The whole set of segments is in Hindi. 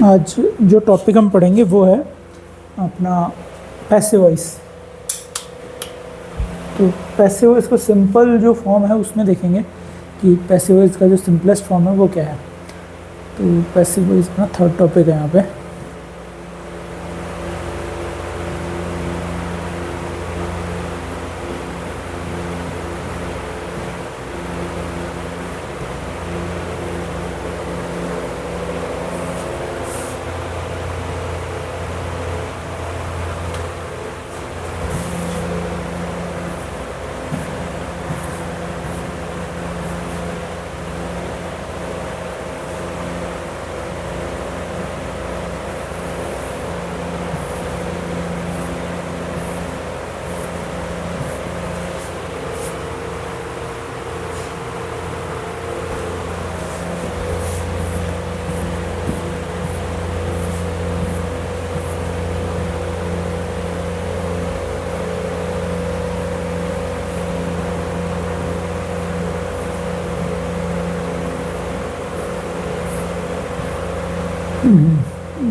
आज जो टॉपिक हम पढ़ेंगे वो है अपना पैसिव वॉइस। तो पैसिव वॉइस का सिंपल जो फॉर्म है उसमें देखेंगे कि पैसिव वॉइस का जो सिंपलेस्ट फॉर्म है वो क्या है। तो पैसिव वॉइस का थर्ड टॉपिक है यहाँ पे।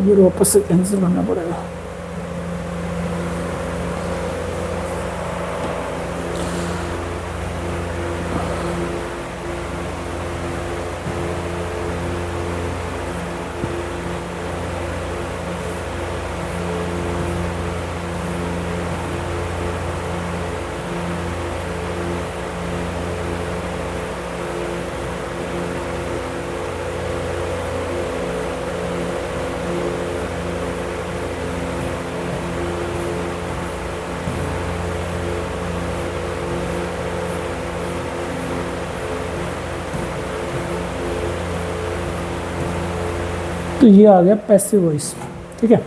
ये वापस से कैंसिल करना पड़ेगा। तो ये आ गया पैसिव वॉइस, ठीक है।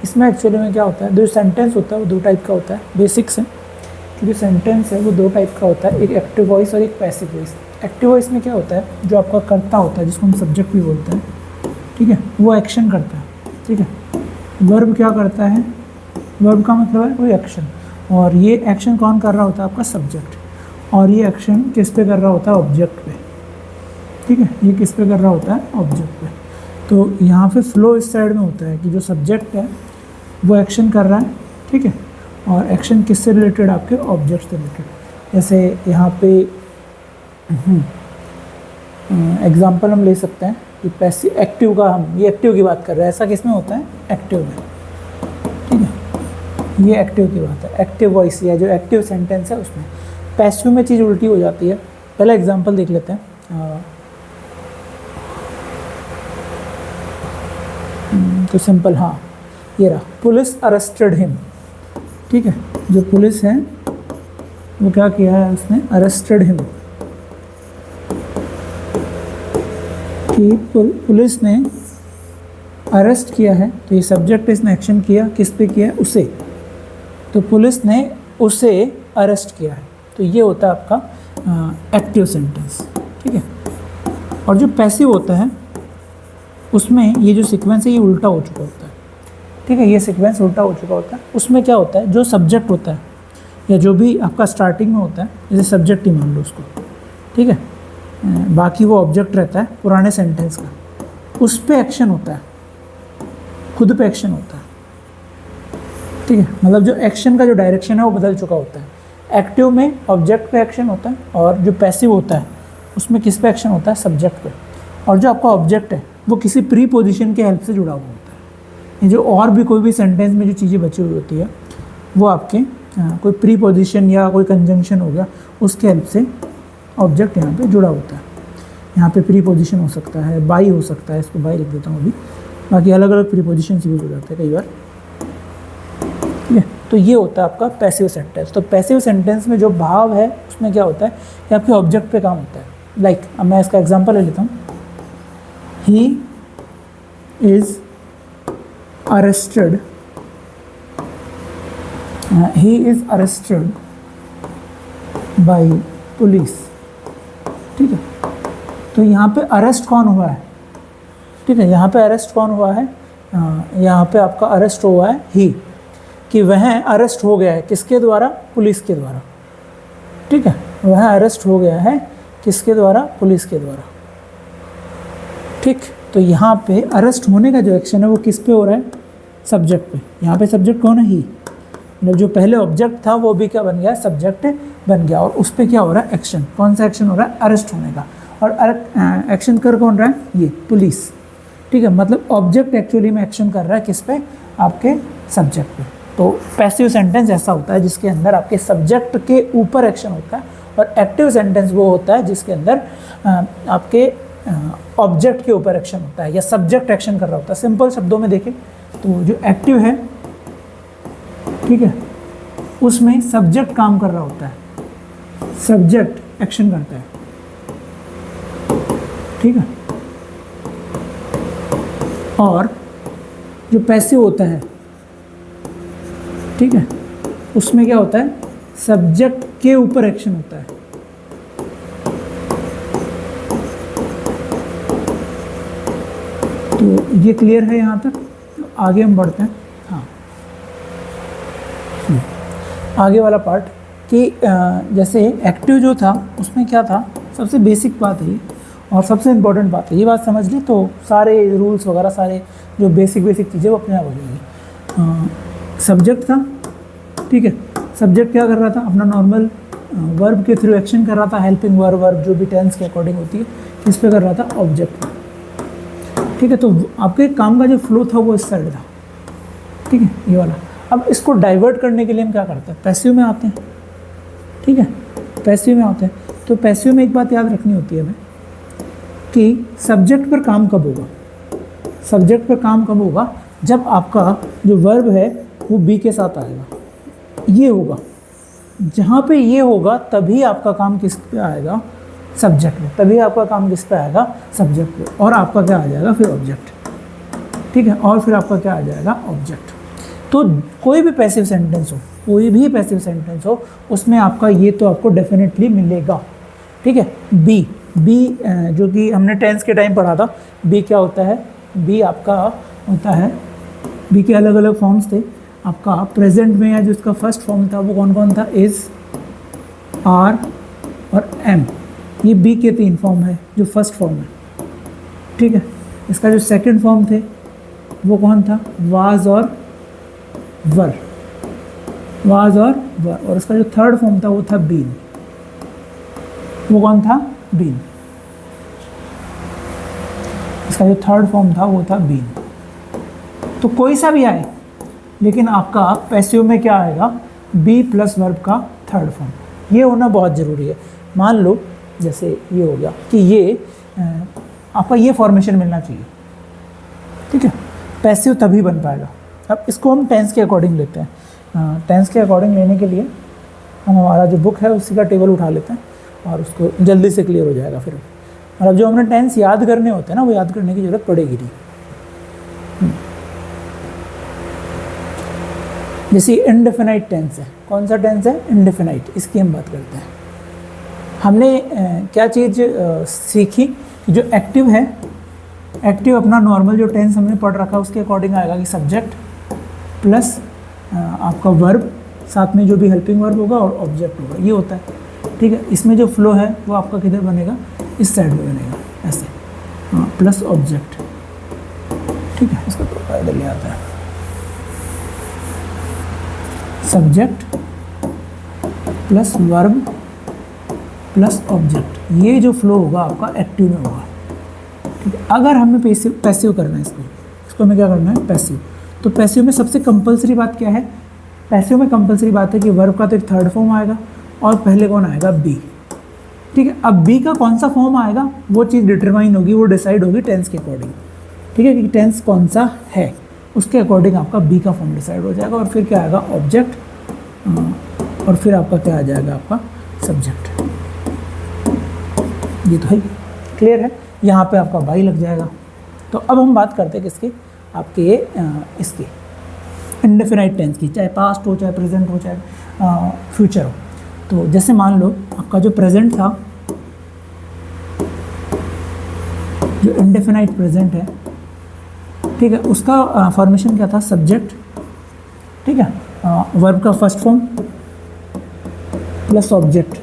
इसमें एक्चुअली में क्या होता है, जो सेंटेंस होता है वो दो टाइप का होता है, बेसिक्स है कि जो सेंटेंस है वो दो टाइप का होता है, एक एक्टिव वॉइस और एक पैसिव वॉइस। एक्टिव वॉइस में क्या होता है, जो आपका कर्ता होता है जिसको हम सब्जेक्ट भी बोलते हैं, ठीक है, वो एक्शन करता है, ठीक है। वर्ब क्या करता है, वर्ब का मतलब है कोई एक्शन, और ये एक्शन कौन कर रहा होता है, आपका सब्जेक्ट, और ये एक्शन किस पे कर रहा होता है, ऑब्जेक्ट पे, ठीक है। ये किस पे कर रहा होता है, ऑब्जेक्ट पे। तो यहाँ पे फ्लो इस साइड में होता है कि जो सब्जेक्ट है वो एक्शन कर रहा है, ठीक है, और एक्शन किससे रिलेटेड, आपके ऑब्जेक्ट से रिलेटेड। जैसे यहाँ पे एग्जांपल हम ले सकते हैं कि पैसिव एक्टिव का, हम ये एक्टिव की बात कर रहे हैं, ऐसा किस में होता है, एक्टिव में, ठीक है। ये एक्टिव की बात है, एक्टिव वॉइस या जो एक्टिव सेंटेंस है उसमें। पैसिव में चीज़ उल्टी हो जाती है। पहला एग्जाम्पल देख लेते हैं। तो सिंपल, हाँ ये रहा, पुलिस अरेस्टेड हिम, ठीक है। जो पुलिस है वो क्या किया है, उसने अरेस्टेड हिम, कि पुलिस ने अरेस्ट किया है। तो ये सब्जेक्ट, इसने एक्शन किया, किस पे किया है, उसे। तो पुलिस ने उसे अरेस्ट किया है। तो ये होता है आपका एक्टिव सेंटेंस, ठीक है। और जो पैसिव होता है उसमें ये जो सीक्वेंस है ये उल्टा हो चुका होता है, ठीक है। ये सीक्वेंस उल्टा हो चुका होता है। उसमें क्या होता है, जो सब्जेक्ट होता है या जो भी आपका स्टार्टिंग में होता है, जैसे सब्जेक्ट ही मान लो उसको, ठीक है, बाकी वो ऑब्जेक्ट रहता है पुराने सेंटेंस का, उस पे एक्शन होता है, खुद पे एक्शन होता है, ठीक है। मतलब जो एक्शन का जो डायरेक्शन है वो बदल चुका होता है। एक्टिव में ऑब्जेक्ट पे एक्शन होता है, और जो पैसिव होता है उसमें किस पे एक्शन होता है, सब्जेक्ट पे। और जो आपका ऑब्जेक्ट है वो किसी प्री पोजिशन के हेल्प से जुड़ा हुआ होता है। ये जो और भी कोई भी सेंटेंस में जो चीज़ें बची हुई होती है वो आपके कोई प्री पोजिशन या कोई कंजंक्शन हो गया, उसके हेल्प से ऑब्जेक्ट यहाँ पे जुड़ा होता है। यहाँ पे प्री पोजिशन हो सकता है, बाई हो सकता है, इसको बाई लिख देता हूँ अभी, बाकी अलग अलग प्री पोजिशन यूज हो जाते हैं कई बार, ठीक है। तो ये होता है आपका पैसिव सेंटेंस। तो पैसिव सेंटेंस में जो भाव है उसमें क्या होता है कि आपके ऑब्जेक्ट पे काम होता है। लाइक अब मैं इसका एग्जाम्पल ले लेता हूँ, he is arrested, by police, ठीक है। तो यहाँ पे अरेस्ट कौन हुआ है, ठीक है, यहाँ पे अरेस्ट कौन हुआ है, यहाँ पे आपका अरेस्ट हुआ है ही, कि वह अरेस्ट हो गया है किसके द्वारा, पुलिस के द्वारा, ठीक है। वह अरेस्ट हो गया है किसके द्वारा, पुलिस के द्वारा, ठीक। तो यहाँ पे अरेस्ट होने का जो एक्शन है वो किस पे हो रहा है, सब्जेक्ट पे। यहाँ पे सब्जेक्ट कौन है, ही, मतलब जो पहले ऑब्जेक्ट था वो भी क्या बन गया, सब्जेक्ट बन गया, और उस पर क्या हो रहा है, एक्शन। कौन सा एक्शन हो रहा है, अरेस्ट होने का, और एक्शन कर कौन रहा है, ये पुलिस। ठीक है, मतलब ऑब्जेक्ट एक्चुअली में एक्शन कर रहा है किस पे, आपके सब्जेक्ट पे। तो पैसिव सेंटेंस ऐसा होता है जिसके अंदर आपके सब्जेक्ट के ऊपर एक्शन होता है, और एक्टिव सेंटेंस वो होता है जिसके अंदर आपके ऑब्जेक्ट के ऊपर एक्शन होता है, या सब्जेक्ट एक्शन कर रहा होता है। सिंपल शब्दों में देखें तो जो एक्टिव है, ठीक है, उसमें सब्जेक्ट काम कर रहा होता है, सब्जेक्ट एक्शन करता है, ठीक है। और जो पैसिव होता है, ठीक है, उसमें क्या होता है, सब्जेक्ट के ऊपर एक्शन होता है। तो ये क्लियर है यहाँ तक। तो आगे हम बढ़ते हैं। हाँ, आगे वाला पार्ट कि जैसे एक्टिव जो था उसमें क्या था, सबसे बेसिक बात है और सबसे इम्पोर्टेंट बात है, ये बात समझ ली तो सारे रूल्स वगैरह, सारे जो बेसिक चीज़ें वो अपने आप हो जाएगी। सब्जेक्ट था, ठीक है, सब्जेक्ट क्या कर रहा था, अपना नॉर्मल वर्ब के थ्रू एक्शन कर रहा था, हेल्पिंग वर्ब जो भी टेंस के अकॉर्डिंग होती है, किस पे कर रहा था, ऑब्जेक्ट। ठीक है, तो आपके काम का जो फ्लो था वो इस साइड था, ठीक है, ये वाला। अब इसको डाइवर्ट करने के लिए हम क्या करते हैं, पैसिव में आते हैं, ठीक है, पैसिव में आते हैं। तो पैसिव में एक बात याद रखनी होती है हमें कि सब्जेक्ट पर काम कब होगा, सब्जेक्ट पर काम कब होगा, जब आपका जो वर्ब है वो बी के साथ आएगा, ये होगा, जहाँ पे ये होगा तभी आपका काम किस पे आएगा, सब्जेक्ट में, तभी आपका काम किस पे आएगा, सब्जेक्ट पे, और आपका क्या आ जाएगा फिर ऑब्जेक्ट, ठीक है, और फिर आपका क्या आ जाएगा, ऑब्जेक्ट। तो कोई भी पैसिव सेंटेंस हो, कोई भी पैसिव सेंटेंस हो, उसमें आपका ये तो आपको डेफिनेटली मिलेगा, ठीक है। बी जो कि हमने टेंस के टाइम पढ़ा था, बी क्या होता है, बी आपका होता है, बी के अलग अलग फॉर्म्स थे। आपका प्रेजेंट में या जो इसका फर्स्ट फॉर्म था वो कौन कौन था, इज़, आर और एम, ये बी के 3 फॉर्म है जो फर्स्ट फॉर्म है, ठीक है। इसका जो सेकंड फॉर्म थे वो कौन था, वाज और वर, वाज और वर, और इसका जो थर्ड फॉर्म था वो था बीन, वो कौन था, बीन, इसका जो थर्ड फॉर्म था वो था बीन। तो कोई सा भी आए, लेकिन आपका पैसिव में क्या आएगा, बी प्लस वर्ब का थर्ड फॉर्म, ये होना बहुत ज़रूरी है। मान लो जैसे ये हो गया कि ये आपका ये फॉर्मेशन मिलना चाहिए, ठीक है, पैसिव तभी बन पाएगा। अब इसको हम टेंस के अकॉर्डिंग लेते हैं। टेंस के अकॉर्डिंग लेने के लिए हम हमारा जो बुक है उसी का टेबल उठा लेते हैं और उसको जल्दी से क्लियर हो जाएगा। फिर मतलब जो हमने टेंस याद करने होते हैं ना, वो याद करने की ज़रूरत पड़ेगी नहीं। जैसे इंडेफिनाइट टेंस है, कौन सा टेंस है, इंडेफिनाइट, इसकी हम बात करते हैं। हमने क्या चीज़ सीखी कि जो एक्टिव है, एक्टिव अपना नॉर्मल जो टेंस हमने पढ़ रखा है उसके अकॉर्डिंग आएगा कि सब्जेक्ट प्लस आपका वर्ब, साथ में जो भी हेल्पिंग वर्ब होगा और ऑब्जेक्ट होगा, ये होता है, ठीक है। इसमें जो फ्लो है वो आपका किधर बनेगा, इस साइड में बनेगा, ऐसे, प्लस ऑब्जेक्ट, ठीक है। इसका तो इधर ले आता है, subject plus verb plus object, ये जो फ्लो होगा आपका एक्टिव में होगा, ठीक है। अगर हमें पैसिव करना है इसको हमें क्या करना है, पैसिव। तो पैसिव में सबसे कंपलसरी बात क्या है, पैसिव में कंपलसरी बात है कि वर्ब का तो एक थर्ड फॉर्म आएगा और पहले कौन आएगा, बी, ठीक है। अब बी का कौन सा फॉर्म आएगा वो चीज़ डिटरमाइन होगी, वो डिसाइड होगी टेंस के अकॉर्डिंग, ठीक है, कि टेंस कौन सा है उसके अकॉर्डिंग आपका बी का फॉर्म डिसाइड हो जाएगा, और फिर क्या आएगा, ऑब्जेक्ट, और फिर आपका क्या आ जाएगा, आपका सब्जेक्ट। ये तो है, क्लियर है, यहाँ पे आपका बाई लग जाएगा। तो अब हम बात करते हैं किसकी, आपके इसकी इंडेफिनाइट टेंस की, चाहे पास्ट हो, चाहे प्रेजेंट हो, चाहे फ्यूचर हो। तो जैसे मान लो आपका जो प्रेजेंट था, जो इंडेफिनाइट प्रेजेंट है, ठीक है, उसका फॉर्मेशन क्या था, सब्जेक्ट, ठीक है, वर्ब का फर्स्ट फॉर्म प्लस ऑब्जेक्ट।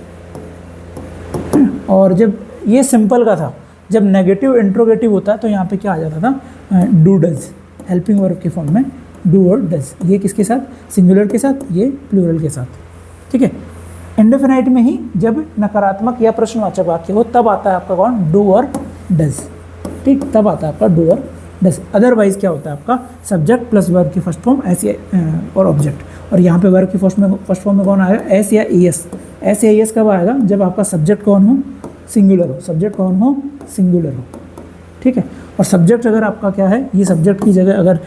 और जब ये सिंपल का था, जब नेगेटिव इंट्रोगेटिव होता है तो यहाँ पे क्या आ जाता था, डू डज, हेल्पिंग वर्ब के फॉर्म में डू और डज। ये किसके साथ, सिंगुलर के साथ, ये प्लूरल के साथ, ठीक है। इंडेफिनाइट में ही जब नकारात्मक या प्रश्नवाचक वाक्य हो तब आता है आपका कौन, डू और डज, ठीक, तब आता है आपका डू और डज। अदरवाइज क्या होता है आपका, सब्जेक्ट प्लस वर्ब की फर्स्ट फॉर्म एस और ऑब्जेक्ट, और यहाँ पे वर्ब की फर्स्ट फॉर्म में कौन आएगा, एस या ई एस। एस या ई एस कब आएगा, जब आपका सब्जेक्ट कौन हो, सिंगुलर हो, सब्जेक्ट कौन हो, सिंगुलर हो, ठीक है। और सब्जेक्ट अगर आपका क्या है, ये सब्जेक्ट की जगह अगर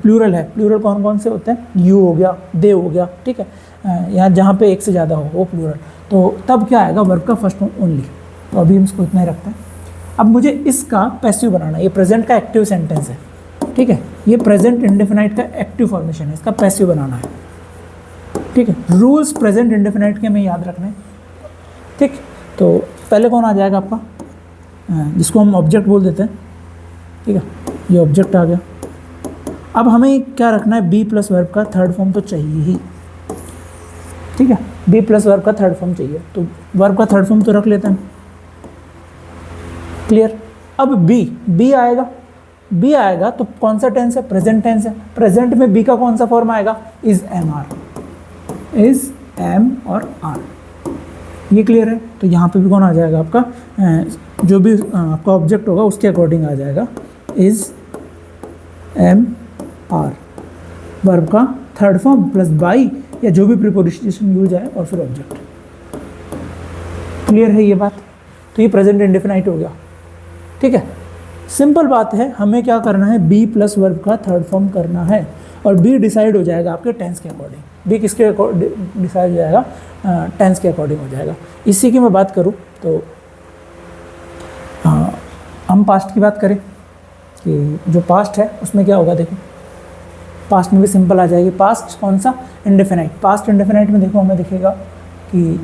प्लूरल है, प्लूरल कौन कौन से होते हैं, यू हो गया, दे हो गया, ठीक है, यहाँ जहाँ पे एक से ज़्यादा हो वो प्लूरल, तो तब क्या आएगा, वर्ब का फर्स्ट फॉर्म ओनली। तो अभी हम इसको इतना ही रखते हैं। अब मुझे इसका पैसिव बनाना है, ये प्रेजेंट का एक्टिव सेंटेंस है, ठीक है, ये प्रेजेंट इंडेफिनाइट का एक्टिव फॉर्मेशन है, इसका पैसिव बनाना है, ठीक है। रूल्स प्रेजेंट इंडेफिनाइट के हमें याद रखने, ठीक। तो पहले कौन आ जाएगा आपका, जिसको हम ऑब्जेक्ट बोल देते हैं, ठीक है, ये ऑब्जेक्ट आ गया। अब हमें क्या रखना है, बी प्लस वर्ब का थर्ड फॉर्म तो चाहिए ही, ठीक है, बी प्लस वर्ब का थर्ड फॉर्म चाहिए, तो वर्ब का थर्ड फॉर्म तो रख लेते हैं, क्लियर। अब बी आएगा, बी आएगा तो कौन सा टेंस है, प्रेजेंट टेंस है, प्रेजेंट में बी का कौन सा फॉर्म आएगा, is am are, is am और आर, ये क्लियर है। तो यहाँ पे भी कौन आ जाएगा आपका, जो भी आपका ऑब्जेक्ट होगा उसके अकॉर्डिंग आ जाएगा, इज एम आर, वर्ब का थर्ड फॉर्म प्लस बाई या जो भी प्रीपोजिशन यूज है और फिर ऑब्जेक्ट, क्लियर है ये बात। तो ये प्रेजेंट इंडेफिनाइट हो गया, ठीक है, सिंपल बात है। हमें क्या करना है, बी प्लस वर्ब का थर्ड फॉर्म करना है, और बी डिसाइड हो जाएगा आपके टेंस के अकॉर्डिंग, बी किसके डिसाइड हो जाएगा, टेंस के अकॉर्डिंग हो जाएगा। इसी की मैं बात करूँ तो हम पास्ट की बात करें कि जो पास्ट है उसमें क्या होगा, देखो पास्ट में भी सिंपल आ जाएगी। पास्ट कौन सा, इंडेफिनाइट। पास्ट इंडेफिनाइट में देखो हमें दिखेगा कि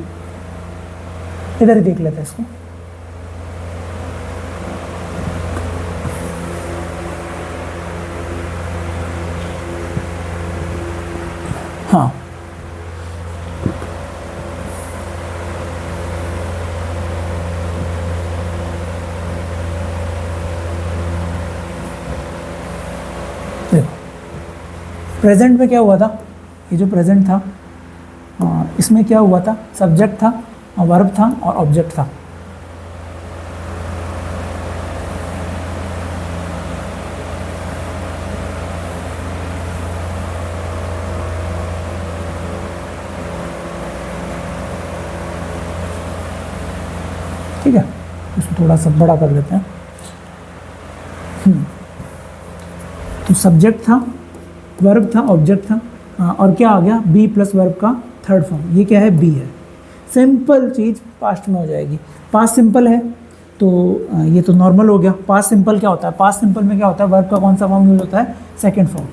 इधर ही देख लेते हैं इसको, हाँ, देखो प्रेजेंट में क्या हुआ था, ये जो प्रेजेंट था इसमें क्या हुआ था, सब्जेक्ट था, वर्ब था और ऑब्जेक्ट था, ठीक है। इसको थोड़ा सा बड़ा कर लेते हैं। तो सब्जेक्ट था, वर्ब था, ऑब्जेक्ट था, और क्या आ गया, बी प्लस वर्ब का थर्ड फॉर्म, ये क्या है, बी है। सिंपल चीज़ पास्ट में हो जाएगी। पास्ट सिंपल है तो ये तो नॉर्मल हो गया। पास्ट सिंपल क्या होता है, पास्ट सिंपल में क्या होता है, वर्ब का कौन सा फॉर्म यूज होता है, सेकंड फॉर्म,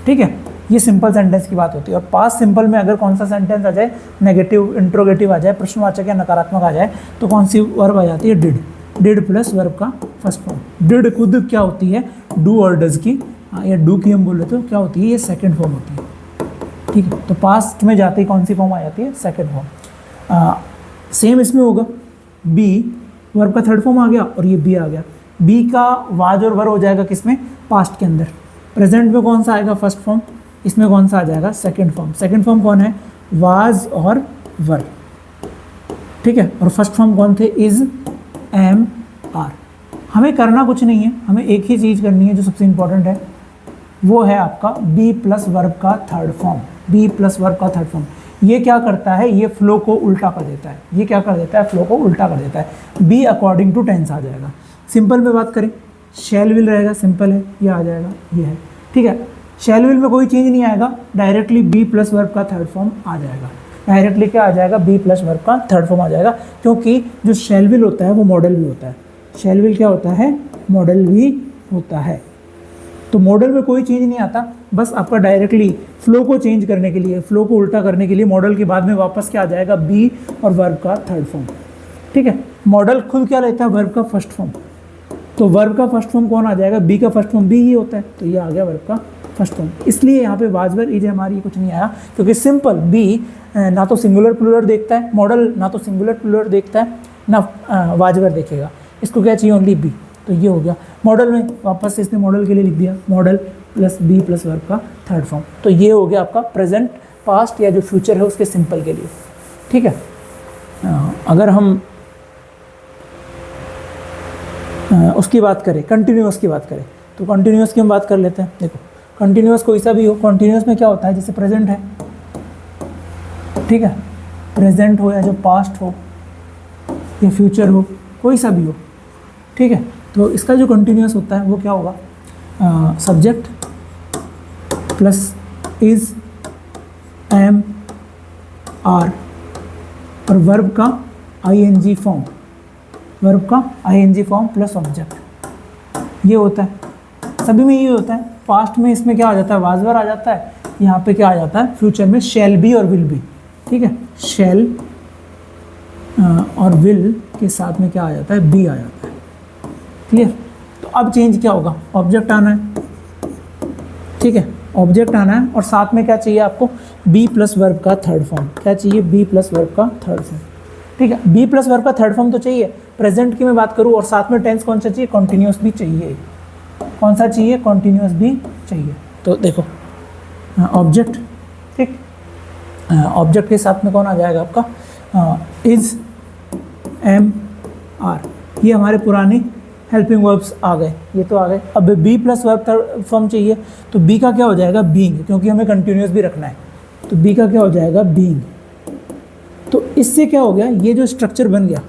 ठीक है। ये सिंपल सेंटेंस की बात होती है। और पास्ट सिंपल में अगर कौन सा सेंटेंस आ जाए, नेगेटिव इंट्रोगेटिव आ जाए, प्रश्नवाचक या नकारात्मक आ जाए, तो कौन सी वर्ब आ जाती है, डिड। डिड प्लस वर्ब का फर्स्ट फॉर्म। डिड खुद क्या होती है, डू और डज की, या डू की हम बोले तो क्या होती है, ये सेकंड फॉर्म होती है, ठीक है। तो पास्ट में जाते ही कौन सी फॉर्म आ जाती है, सेकंड फॉर्म। सेम इसमें होगा, बी वर्ब का थर्ड फॉर्म आ गया और ये बी आ गया। बी का वाज और वर हो जाएगा किसमें, पास्ट के अंदर। प्रेजेंट में कौन सा आएगा, फर्स्ट फॉर्म, इसमें कौन सा आ जाएगा, सेकंड फॉर्म। सेकंड फॉर्म कौन है, वाज और वर, ठीक है। और फर्स्ट फॉर्म कौन थे, इज, एम, आर। हमें करना कुछ नहीं है, हमें एक ही चीज़ करनी है जो सबसे इंपॉर्टेंट है, वो है आपका बी प्लस वर्ब का third form. Be plus verb का थर्ड फॉर्म ये क्या करता है, ये फ्लो को उल्टा कर देता है। ये क्या कर देता है, फ्लो को उल्टा कर देता है। बी अकॉर्डिंग टू टेंस आ जाएगा। सिंपल में बात करें, शैल विल रहेगा, सिंपल है, ये आ जाएगा, ये है, ठीक है। शैल विल में कोई चेंज नहीं आएगा, डायरेक्टली बी प्लस वर्ब का थर्ड फॉर्म आ जाएगा। डायरेक्टली क्या आ जाएगा, बी प्लस वर्ब का थर्ड फॉर्म आ जाएगा, क्योंकि जो शैल विल होता है वो मॉडल भी होता है। शैल विल क्या होता है, मॉडल भी होता है। तो मॉडल में कोई चेंज नहीं आता, बस आपका डायरेक्टली फ्लो को चेंज करने के लिए, फ्लो को उल्टा करने के लिए मॉडल के बाद में वापस क्या आ जाएगा, बी और वर्ब का थर्ड फॉर्म, ठीक है। मॉडल खुद क्या लेता है, वर्ब का फर्स्ट फॉर्म। तो वर्ब का फर्स्ट फॉर्म कौन आ जाएगा, बी का फर्स्ट फॉर्म बी ही होता है, तो ये आ गया वर्ब का फर्स्ट फॉर्म। इसलिए यहाँ पे वाजवर इज हमारी कुछ नहीं आया, क्योंकि सिंपल बी ना तो सिंगुलर प्लूरल देखता है, मॉडल ना तो सिंगुलर प्लूरल देखता है, ना वाजवर देखेगा। इसको क्या चाहिए, ओनली बी। तो ये हो गया। मॉडल में वापस से इसने मॉडल के लिए लिख दिया, modal plus be plus verb का थर्ड फॉर्म। तो ये हो गया आपका प्रेजेंट, पास्ट या जो फ्यूचर है उसके सिंपल के लिए। ठीक है, अगर हम उसकी बात करें, कंटिन्यूअस की बात करें, तो कंटिन्यूअस की हम बात कर लेते हैं। देखो कंटिन्यूअस कोई सा भी हो, कंटिन्यूअस में क्या होता है, जैसे प्रेजेंट है, ठीक है, प्रेजेंट हो या जो पास्ट हो या फ्यूचर हो, कोई सा भी हो, ठीक है, तो इसका जो कंटिन्यूअस होता है वो क्या होगा, subject plus is, am, are और वर्ब का आईएनजी फॉर्म, वर्ब का आईएनजी फॉर्म प्लस ऑब्जेक्ट, ये होता है। सभी में ये होता है। पास्ट में इसमें क्या आ जाता है, वाज वर आ जाता है। यहाँ पे क्या आ जाता है, फ्यूचर में शैल बी और विल बी। ठीक है, शैल और विल के साथ में क्या आ जाता है, बी आ जाता है। क्लियर। तो अब चेंज क्या होगा, ऑब्जेक्ट आना है। ठीक है, ऑब्जेक्ट आना है और साथ में क्या चाहिए आपको, बी प्लस वर्ब का थर्ड फॉर्म। क्या चाहिए, बी प्लस वर्ब का थर्ड फॉर्म। ठीक है, बी प्लस वर्ब का थर्ड फॉर्म तो चाहिए। प्रेजेंट की मैं बात करूँ और साथ में टेंस कौन सा चाहिए, कॉन्टिन्यूस भी चाहिए। कौन सा चाहिए, कॉन्टिन्यूस भी चाहिए। तो देखो ऑब्जेक्ट, ठीक, ऑब्जेक्ट के साथ में कौन आ जाएगा आपका, इज, एम, आर। ये हमारे पुराने हेल्पिंग वर्ब्स आ गए, ये तो आ गए। अब be plus verb third form चाहिए, तो बी का क्या हो जाएगा, बीइंग, क्योंकि हमें कंटिन्यूस भी रखना है। तो बी का क्या हो जाएगा, बीइंग। तो इससे क्या हो गया, ये जो स्ट्रक्चर बन गया,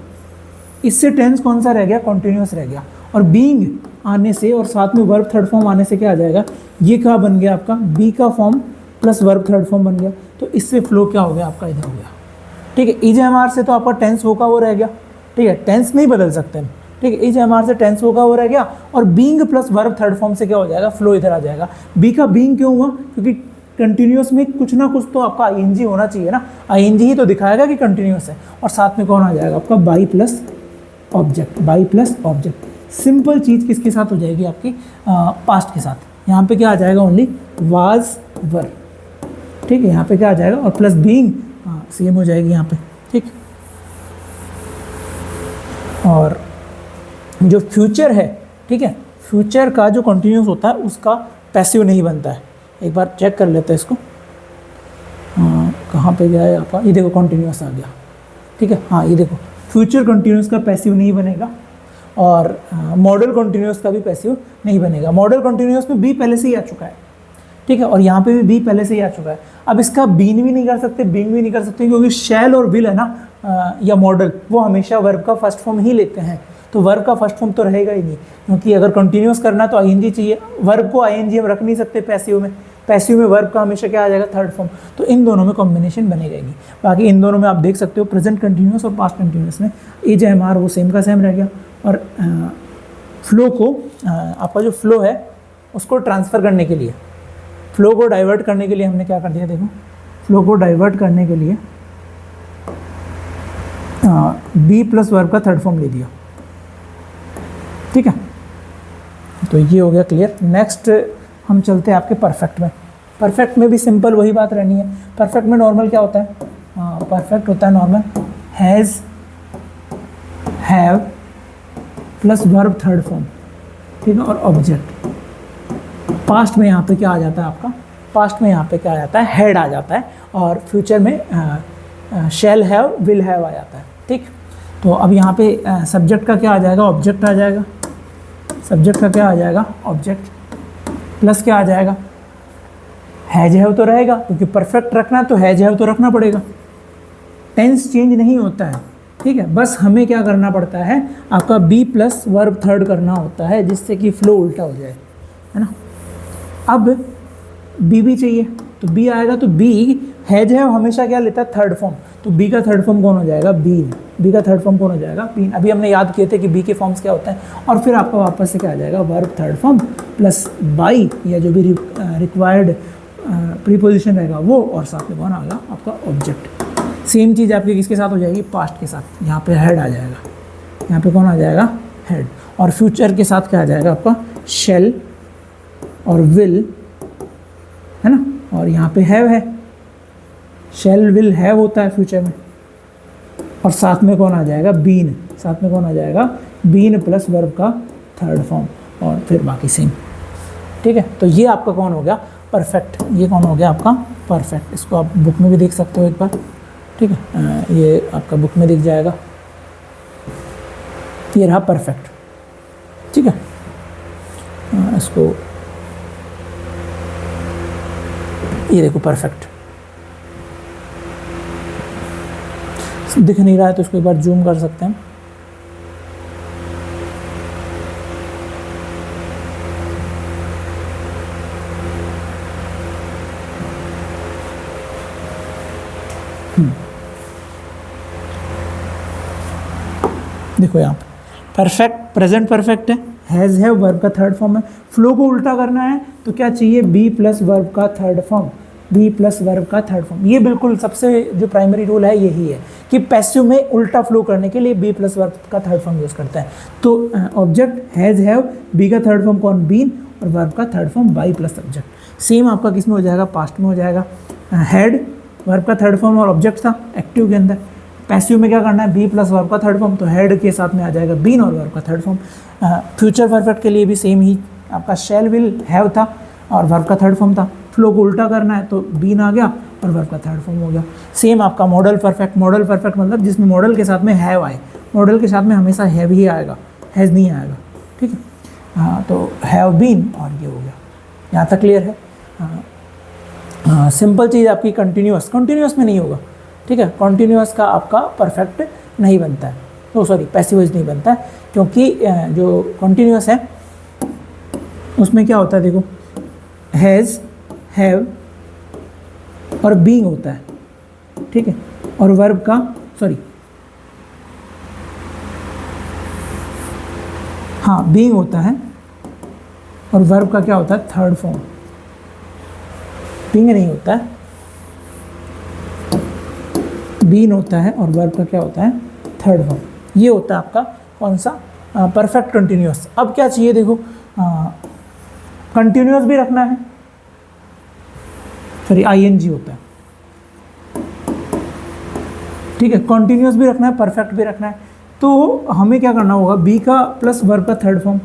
इससे टेंस कौन सा रह गया, कॉन्टिन्यूस रह गया। और बीइंग आने से और साथ में वर्ब थर्ड फॉर्म आने से क्या आ जाएगा, ये क्या बन गया आपका, बी का form plus verb third form बन गया। तो इससे फ्लो क्या हो गया आपका, इधर हो गया। ठीक है, इज एम आर से तो आपका टेंस होगा वो रह गया। ठीक है, टेंस नहीं बदल सकते हम। ठीक है, इज एम आर से टेंस होगा वो रह गया। और being plus verb third form से क्या हो जाएगा, फ्लो इधर आ जाएगा। बी का बीइंग क्यों हुआ, क्योंकि कंटिन्यूस में कुछ ना कुछ तो आपका आईएनजी होना चाहिए ना, आईएनजी ही तो दिखाएगा कि कंटिन्यूस है। और साथ में कौन आ जाएगा आपका, by plus object, by plus object. Simple चीज़ किसके साथ हो जाएगी आपकी, पास्ट के साथ। यहाँ पे क्या आ जाएगा, ओनली वाज वर। ठीक है, यहाँ पे क्या आ जाएगा, और प्लस बीइंग सेम हो जाएगी यहाँ पे। ठीक, और जो फ्यूचर है, ठीक है, फ्यूचर का जो कंटिन्यूस होता है उसका पैसिव नहीं बनता है। एक बार चेक कर लेते हैं इसको, कहाँ पे गया है आपका, ये देखो कंटिन्यूस आ गया। ठीक है, हाँ ये देखो, फ्यूचर कंटिन्यूस का पैसिव नहीं बनेगा और मॉडल कंटिन्यूस का भी पैसिव नहीं बनेगा। मॉडल कंटिन्यूस में बी पहले से ही आ चुका है। ठीक है, और यहाँ पे भी बी पहले से ही आ चुका है। अब इसका बीन भी नहीं कर सकते, बीइंग भी नहीं कर सकते, क्योंकि शैल और विल है ना, या मॉडल, वो हमेशा वर्ब का फर्स्ट फॉर्म ही लेते हैं। तो वर्ब का फर्स्ट फॉर्म तो रहेगा ही नहीं, क्योंकि अगर कंटिन्यूस करना है तो आईएनजी चाहिए। वर्ब को आईएनजी हम रख नहीं सकते पैसिव में। पैसिव में वर्ब का हमेशा क्या आ जाएगा, थर्ड फॉर्म। तो इन दोनों में कॉम्बिनेशन बनेगा ही नहीं। बाकी इन दोनों में आप देख सकते हो, प्रेजेंट कंटिन्यूस और पास्ट कंटिन्यूस में इज एम आर वो सेम का सेम रह गया। और फ्लो को, आपका जो फ्लो है उसको ट्रांसफ़र करने के लिए, फ्लो को डाइवर्ट करने के लिए हमने क्या कर दिया, देखो फ्लो को डाइवर्ट करने के लिए बी प्लस वर्ब का थर्ड फॉर्म ले दिया। ठीक है, तो ये हो गया क्लियर। नेक्स्ट हम चलते हैं आपके परफेक्ट में। परफेक्ट में भी सिंपल वही बात रहनी है। परफेक्ट में नॉर्मल क्या होता है, परफेक्ट होता है normal has, have plus verb third form. ठीक है, और ऑब्जेक्ट। पास्ट में यहाँ पे क्या आ जाता है आपका, पास्ट में यहाँ पे क्या आ जाता है, हैड आ जाता है। और फ्यूचर में शैल हैव, विल हैव आ जाता है। ठीक, तो अब यहाँ पे सब्जेक्ट का क्या आ जाएगा, ऑब्जेक्ट आ जाएगा। सब्जेक्ट का क्या आ जाएगा, ऑब्जेक्ट प्लस क्या आ जाएगा, हैज हैव तो रहेगा, क्योंकि परफेक्ट रखना है तो हैज हैव तो रखना पड़ेगा। टेंस चेंज नहीं होता है। ठीक है, बस हमें क्या करना पड़ता है, आपका बी प्लस वर्ब थर्ड करना होता है, जिससे कि फ्लो उल्टा हो जाए, है ना। अब बी भी चाहिए, तो बी आएगा, तो बी हैज हैव हमेशा क्या लेता है, थर्ड फॉर्म। तो बी का थर्ड फॉर्म कौन हो जाएगा, बीन। बी का थर्ड फॉर्म कौन हो जाएगा, बीन। अभी हमने याद किए थे कि बी के फॉर्म्स क्या होते हैं। और फिर आपका वापस से क्या आ जाएगा, verb third form plus by, या जो भी रिक्वायर्ड प्रीपोजिशन रहेगा वो, और साथ में कौन आ गया आपका, ऑब्जेक्ट। सेम चीज़ आपके किसके साथ हो जाएगी, पास्ट के साथ। यहाँ पे हेड आ जाएगा, यहाँ पे कौन आ जाएगा, हेड। और फ्यूचर के साथ क्या आ जाएगा आपका, शेल और विल, है ना। और यहाँ पे हैव है, शेल विल हैव होता है फ्यूचर में। और साथ में कौन आ जाएगा, बीन। साथ में कौन आ जाएगा, बीन प्लस वर्ब का थर्ड फॉर्म, और फिर बाकी सेम। ठीक है, तो ये आपका कौन हो गया, परफेक्ट। ये कौन हो गया आपका परफेक्ट। इसको आप बुक में भी देख सकते हो एक बार। ठीक है, ये आपका बुक में दिख जाएगा, ये रहा परफेक्ट। ठीक है, इसको ये देखो परफेक्ट दिख नहीं रहा है तो इसको एक बार जूम कर सकते हैं। देखो यहाँ परफेक्ट, प्रेजेंट परफेक्ट है, हैज़ हैव वर्ब का थर्ड फॉर्म है। फ्लो को उल्टा करना है तो क्या चाहिए, बी प्लस वर्ब का third form, be plus verb का थर्ड फॉर्म। ये बिल्कुल सबसे जो प्राइमरी रूल है यही है कि पैसिव में उल्टा फ्लो करने के लिए बी प्लस वर्ब का थर्ड फॉर्म यूज़ करता है। तो ऑब्जेक्ट हैज़ हैव, बी का थर्ड फॉर्म कौन, बीन, और वर्ब का third form by plus subject. Same आपका किस में हो जाएगा, पास्ट में हो जाएगा। हैड वर्ब का थर्ड फॉर्म और ऑब्जेक्ट था एक्टिव के अंदर। पैसिव में क्या करना है, बी प्लस वर्ब का थर्ड फॉर्म, तो हेड के साथ में आ जाएगा बीन और वर्ब का थर्ड फॉर्म। फ्यूचर परफेक्ट के लिए भी सेम ही, आपका शैल विल हैव था और वर्ब का थर्ड फॉर्म था। फ्लो को उल्टा करना है तो बीन आ गया और वर्ब का थर्ड फॉर्म हो गया। सेम आपका मॉडल परफेक्ट, मॉडल परफेक्ट मतलब जिसमें मॉडल के साथ में हैव आए, मॉडल के साथ में हमेशा हैव ही आएगा, हैज़ नहीं आएगा। ठीक है, हाँ, तो हैव बीन और ये हो गया। यहाँ तक क्लियर है। हाँ, सिंपल चीज़ आपकी कंटिन्यूअस, कंटिन्यूअस में नहीं होगा। ठीक है, कॉन्टीन्यूअस का आपका परफेक्ट नहीं बनता है, तो सॉरी पैसिव वॉइस नहीं बनता है, क्योंकि जो कॉन्टीन्यूअस है उसमें क्या होता है, देखो हैज़, हैव और बीइंग होता है। ठीक है, और वर्ब का सॉरी हाँ बीइंग होता है और वर्ब का क्या होता है, थर्ड फॉर्म। बीइंग नहीं होता है, बीन होता है और वर्ब का क्या होता है, थर्ड फॉर्म। ये होता है आपका कौन सा, परफेक्ट कंटिन्यूअस। अब क्या चाहिए, देखो कंटिन्यूअस भी रखना है, सॉरी आईएनजी होता है। ठीक है, कंटिन्यूअस भी रखना है, परफेक्ट भी रखना है। तो हमें क्या करना होगा, बी का प्लस वर्ब का थर्ड फॉर्म।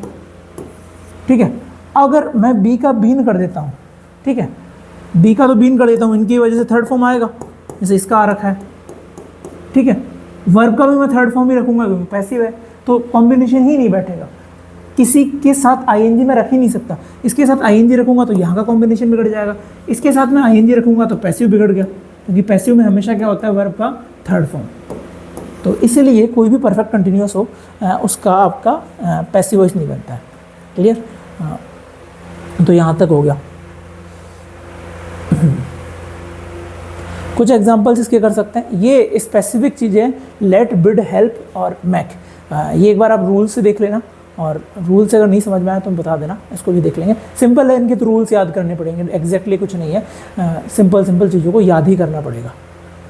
ठीक है, अगर मैं बी का बीन कर देता हूँ, ठीक है, बी का तो बीन कर देता हूँ, इनकी वजह से थर्ड फॉर्म आएगा, जैसे इसका आ रखा है। ठीक है, वर्ब का भी मैं थर्ड फॉर्म ही रखूंगा क्योंकि पैसिव है, तो कॉम्बिनेशन ही नहीं बैठेगा। किसी के साथ आईएनजी में रख ही नहीं सकता। इसके साथ आईएनजी रखूंगा तो यहाँ का कॉम्बिनेशन बिगड़ जाएगा, इसके साथ में आईएनजी रखूंगा तो पैसिव बिगड़ गया, क्योंकि पैसिव में हमेशा क्या होता है, वर्ब का थर्ड फॉर्म। तो इसीलिए कोई भी परफेक्ट कंटिन्यूअस हो उसका आपका पैसिव वॉइस नहीं बनता है। क्लियर, तो यहाँ तक हो गया। कुछ एग्जांपल्स इसके कर सकते हैं। ये स्पेसिफिक चीज़ें लेट, बिड, हेल्प और मैक। ये एक बार आप रूल से देख लेना, और रूल से अगर नहीं समझ में आया तो बता देना, इसको भी देख लेंगे। सिंपल है, इनके तो रूल्स याद करने पड़ेंगे, एग्जैक्टली कुछ नहीं है, सिंपल सिंपल चीज़ों को याद ही करना पड़ेगा।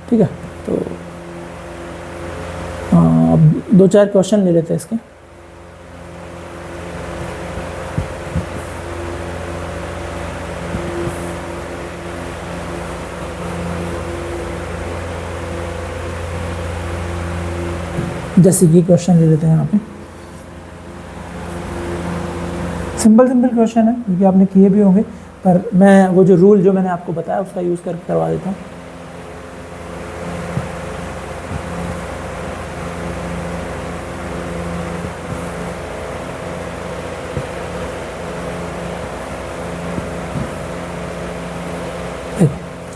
ठीक है, तो अब 2-4 क्वेश्चन ले लेते हैं इसके। जैसे कि क्वेश्चन ले लेते हैं यहाँ पे, सिंपल सिंपल क्वेश्चन है क्योंकि आपने किए भी होंगे, पर मैं वो जो रूल जो मैंने आपको बताया उसका यूज़ करके करवा देता हूँ।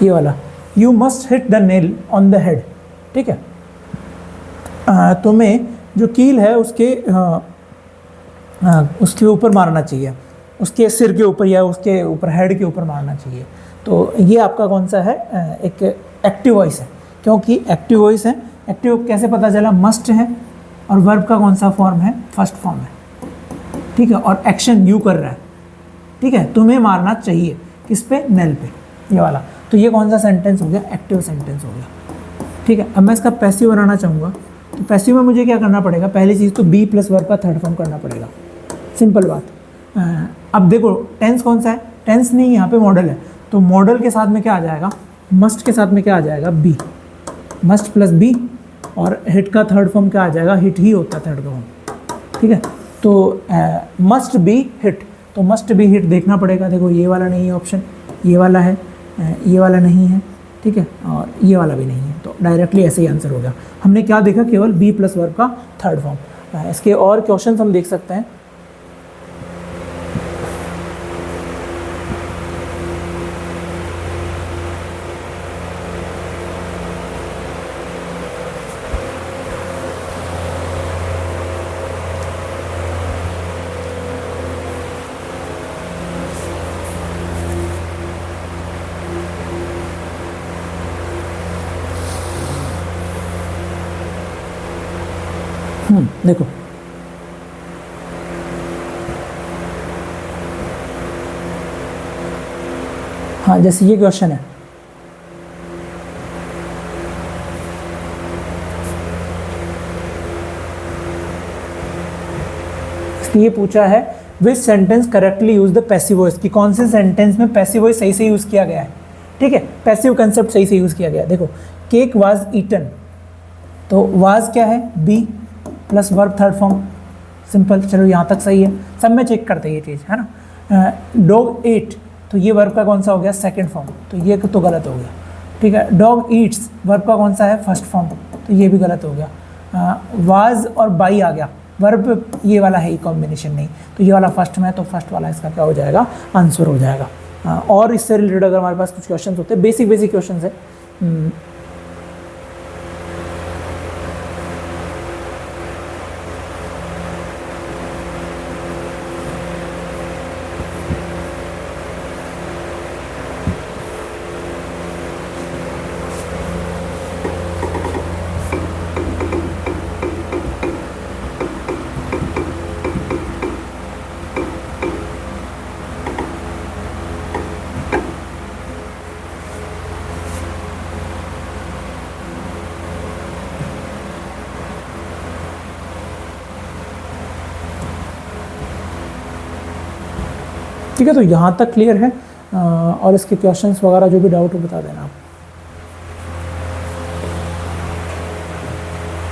ये वाला, you must hit the nail on the head. ठीक है, तुम्हें जो कील है उसके ऊपर मारना चाहिए, उसके सिर के ऊपर या उसके ऊपर हेड के ऊपर मारना चाहिए। तो ये आपका कौन सा है, एक एक्टिव वॉइस है, क्योंकि एक्टिव वॉइस है। एक्टिव कैसे पता चला, मस्ट है और वर्ब का कौन सा फॉर्म है, फर्स्ट फॉर्म है। ठीक है, और एक्शन यू कर रहा है। ठीक है, तुम्हें मारना चाहिए, किस पे, नेल पे, ये वाला। तो ये कौन सा सेंटेंस हो गया, एक्टिव सेंटेंस हो गया। ठीक है, अब मैं इसका पैसिव बनाना चाहूँगा, तो पैसिव में मुझे क्या करना पड़ेगा, पहली चीज़ तो बी प्लस वर्ब का थर्ड फॉर्म करना पड़ेगा, सिंपल बात। अब देखो टेंस कौन सा है, टेंस नहीं, यहाँ पे मॉडल है, तो मॉडल के साथ में क्या आ जाएगा, मस्ट के साथ में क्या आ जाएगा, बी, मस्ट प्लस बी, और हिट का थर्ड फॉर्म क्या आ जाएगा, हिट ही होता है थर्ड फॉर्म। ठीक है। तो मस्ट बी हिट, तो मस्ट बी हिट देखना पड़ेगा। देखो ये वाला नहीं है ऑप्शन, ये वाला है, ये वाला नहीं है, ठीक है, और ये वाला भी नहीं है, तो डायरेक्टली ऐसे ही आंसर हो गया। हमने क्या देखा, केवल बी प्लस वर्ब का थर्ड फॉर्म। इसके और क्वेश्चन हम देख सकते हैं। देखो हाँ, जैसे ये क्वेश्चन है, ये पूछा है विच sentence correctly use the passive voice, कि कौन से सेंटेंस में पैसिव वॉइस सही से यूज किया गया है। ठीक है, पैसिव कंसेप्ट सही से यूज किया गया है। देखो केक वाज ईटन, तो वाज क्या है, be plus verb third form, simple. चलो यहाँ तक सही है, सब में चेक करते हैं ये चीज़, है ना। डॉग एट, तो ये वर्ब का कौन सा हो गया, सेकंड फॉर्म, तो ये तो गलत हो गया। ठीक है, डॉग ईट्स वर्ब का कौन सा है, फर्स्ट फॉर्म, तो ये भी गलत हो गया। वाज और बाई आ गया, वर्ब ये वाला है, ये कॉम्बिनेशन नहीं, तो ये वाला फर्स्ट में है, तो फर्स्ट वाला इसका क्या हो जाएगा, आंसर हो जाएगा। और इससे रिलेटेड अगर हमारे पास कुछ क्वेश्चन होते हैं, बेसिक बेसिक क्वेश्चन है। ठीक है, तो यहाँ तक क्लियर है। और इसके क्वेश्चंस वगैरह जो भी डाउट हो बता देना आप।